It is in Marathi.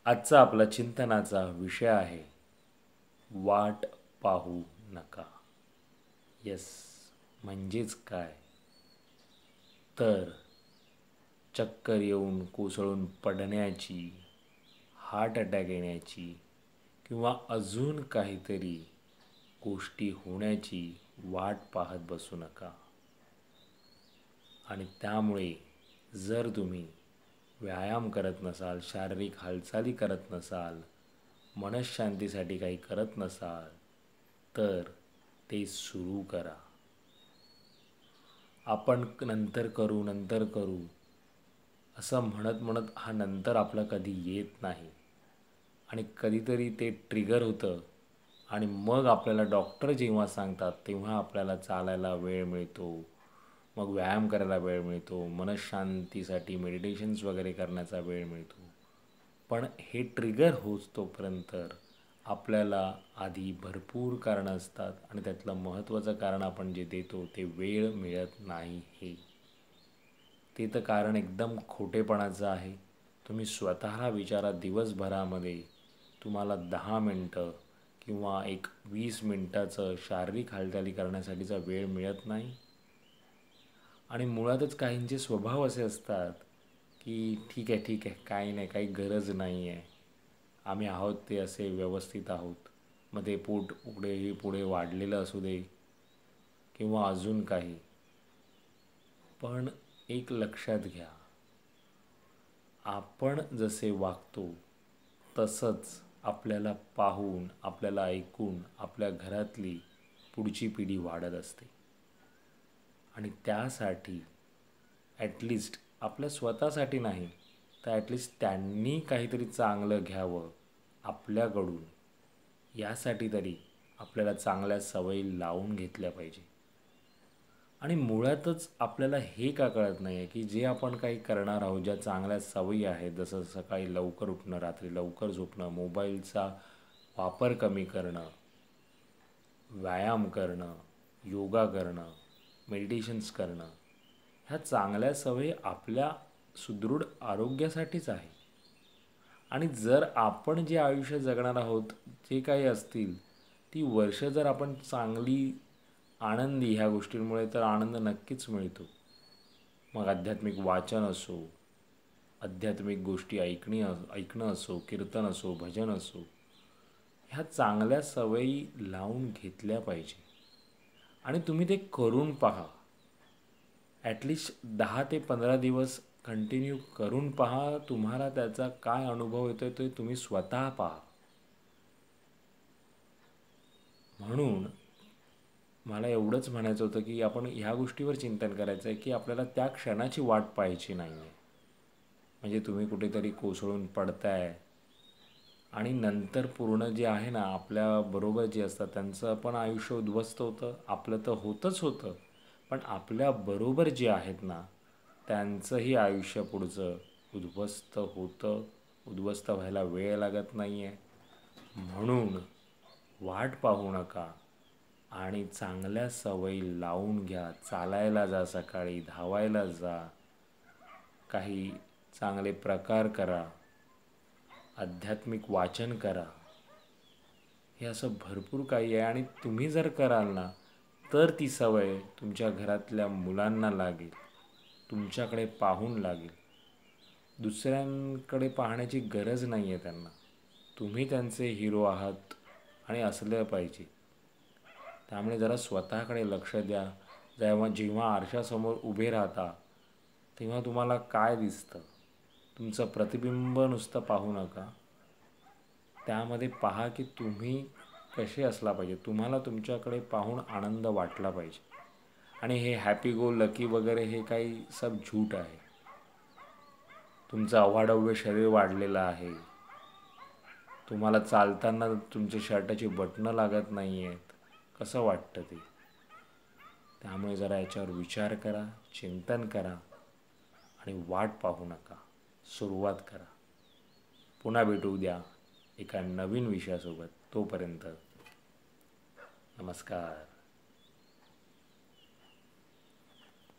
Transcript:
आजचा आपला चिंतनाचा विषय आहे वाट पाहू नका. येस, म्हणजेच काय तर चक्कर येऊन कोसळून पडण्याची, हार्ट अटॅक येण्याची किंवा अजून काहीतरी गोष्टी होण्याची वाट पाहत बसू नका. आणि त्यामुळे जर तुम्ही व्यायाम करत नसाल, शारीरिक हालचाली करत नसाल, मनःशांतीसाठी काही करत नसाल तर ते सुरू करा. आपण नंतर करू असं म्हणत म्हणत हा नंतर आपला कधी येत नाही आणि कधीतरी ते ट्रिगर होतं आणि मग आपल्याला डॉक्टर जेव्हा सांगतात तेव्हा आपल्याला चालायला वेळ मिळतो, मग व्यायाम करायला वेळ मिळतो, मनःशांतीसाठी मेडिटेशन्स वगैरे करण्याचा वेळ मिळतो. पण हे ट्रिगर होत तोपर्यंत आपल्याला आधी भरपूर कारणं असतात आणि त्यातलं महत्त्वाचं कारण आपण जे देतो ते वेळ मिळत नाही. ते तर कारण एकदम खोटेपणाचं आहे. तुम्ही स्वतःला विचारा, दिवसभरामध्ये तुम्हाला 10 मिनटं किंवा एक 20 मिनटाचं शारीरिक हालचाली करण्यासाठीचा वेळ मिळत नाही. आणि मुळातच काहींचे स्वभाव असे असतात की ठीक आहे काही नाही, काही गरज नाही आहे, आम्ही आहोत ते असे व्यवस्थित आहोत. मग ते पोट पुढे वाढलेलं असू दे किंवा अजून काही. पण एक लक्षात घ्या, आपण जसे वागतो तसंच आपल्याला पाहून, आपल्याला ऐकून आपल्या घरातली पुढची पिढी वाढत असते. आणि त्यासाठी ॲटलिस्ट आपल्या स्वतःसाठी नाही तर ॲटलिस्ट त्यांनी काहीतरी चांगलं घ्यावं आपल्याकडून, यासाठी तरी आपल्याला चांगल्या सवयी लावून घेतल्या पाहिजे. आणि मुळातच आपल्याला हे का कळत नाही आहे की जे आपण काही करणार आहोत, ज्या चांगल्या सवयी आहेत, जसं सकाळी लवकर उठणं, रात्री लवकर झोपणं, मोबाईलचा वापर कमी करणं, व्यायाम करणं, योगा करणं, मेडिटेशन्स करणं, ह्या चांगल्या सवयी आपल्या सुदृढ आरोग्यासाठीच आहे. आणि जर आपण जे आयुष्य जगणार आहोत, जे काही असतील ती वर्ष जर आपण चांगली आनंदी ह्या गोष्टींमुळे, तर आनंद नक्कीच मिळतो. मग आध्यात्मिक वाचन असो, आध्यात्मिक गोष्टी ऐकणं असो, कीर्तन असो, भजन असो, ह्या चांगल्या सवयी लावून घेतल्या पाहिजे. आणि तुम्ही ते करून पहा. ॲटलिस्ट 10 ते 15 दिवस कंटिन्यू करून पहा. तुम्हाला त्याचा काय अनुभव येतो ते तुम्ही स्वतः पहा. म्हणून मला एवढंच म्हणायचं होतं की आपण ह्या गोष्टीवर चिंतन करायचं आहे की आपल्याला त्या क्षणाची वाट पाहायची नाही आहे. म्हणजे तुम्ही कुठेतरी कोसळून पडताय आणि नंतर पूर्ण जे आहे ना, आपल्याबरोबर जे असतात त्यांचं पण आयुष्य उद्ध्वस्त होतं. आपलं तर होतं, पण आपल्याबरोबर जे आहेत ना, त्यांचंही आयुष्य पुढचं उद्ध्वस्त होतं. उद्ध्वस्त व्हायला वेळ लागत नाही आहे. म्हणून वाट पाहू नका आणि चांगल्या सवयी लावून घ्या. चालायला जा, सकाळी धावायला जा, काही चांगले प्रकार करा, आध्यात्मिक वाचन करा. हे असं भरपूर काही आहे. आणि तुम्ही जर कराल ना, तर ती सवय तुमच्या घरातल्या मुलांना लागेल, तुमच्याकडे पाहून लागेल. दुसऱ्यांकडे पाहण्याची गरज नाही आहे त्यांना. तुम्ही त्यांचे हिरो आहात आणि असलं पाहिजे. त्यामुळे जरा स्वतःकडे लक्ष द्या. जेव्हा आरशासमोर उभे राहता तेव्हा तुम्हाला काय दिसतं, तुमचं प्रतिबिंब नुसतं पाहू नका. त्यामध्ये पहा की तुम्ही कसे असला पाहिजे. तुम्हाला तुमच्याकडे पाहून आनंद वाटला पाहिजे. आणि हे हॅपी गो लकी वगैरे हे काही सब झूट आहे. तुमचं अवाढव्य शरीर वाढलेलं आहे, तुम्हाला चालताना तुमच्या शर्टाची बटणं लागत नाही आहेत, कसं वाटतं ते. त्यामुळे जरा याच्यावर विचार करा, चिंतन करा आणि वाट पाहू नका, सुरुवात करा. पुन्हा भेटू उद्या एका नवीन विषयासोबत. तोपर्यंत नमस्कार.